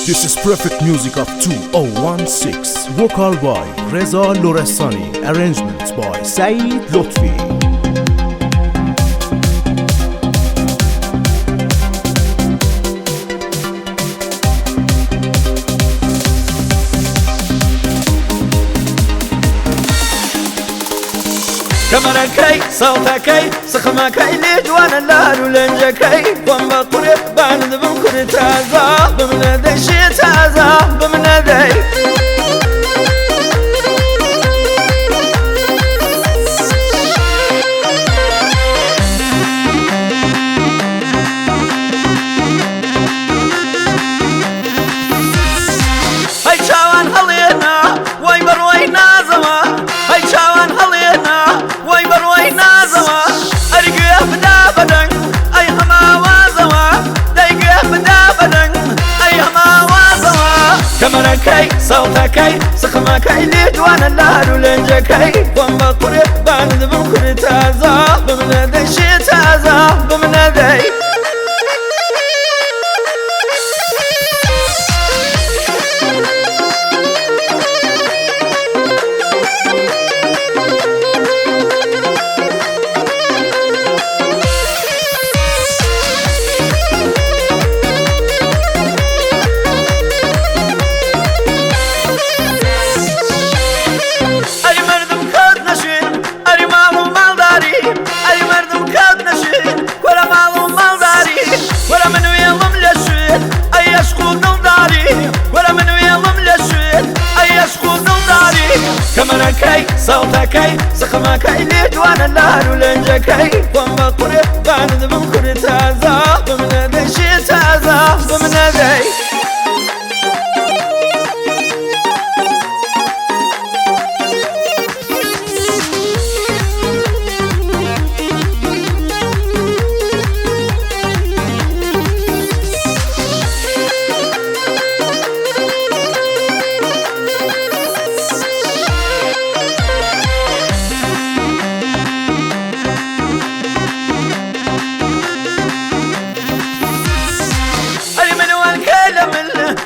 This is perfect music of 2016. Vocal by Reza Lorestani. Arrangements by Saeed Lotfi. كمركي صوتكي سخمكي لجوان اللار ولنجكي وان بطريق باند بمكر تازا بمندي شي تازا بمندي هاي شاوان هلينا وين بروينا زما هاي شاوان هلينا وين بروينا زما أرجع بدا بدن أي هما وازما دايجع بدا بدن أي هما وازما كمركي صوتكي سخمكي لجوان اللار ولنجكي وان بطريق باند بمكر تازا بمندي شي تازا بمندي كمركي صوتكي سخمكي لجوان اللار ولنجكي وان بطريق باند بمكر تازا بمندي شي تازا بمندي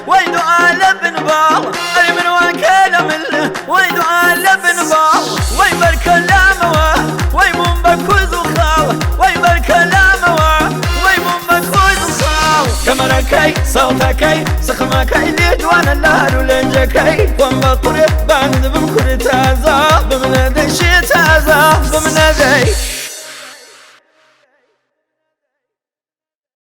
ويدو آل بن بال أي من وكالة من ويدو آل بن بال وي بالكلام وي من بكوز وخال وي بالكلام وي من بكوز وخال كمركي صوتكي سخمكي لجوان اللار ولنجكي وان بطريق باند بمكر تازا بمندي شي تازا بمندي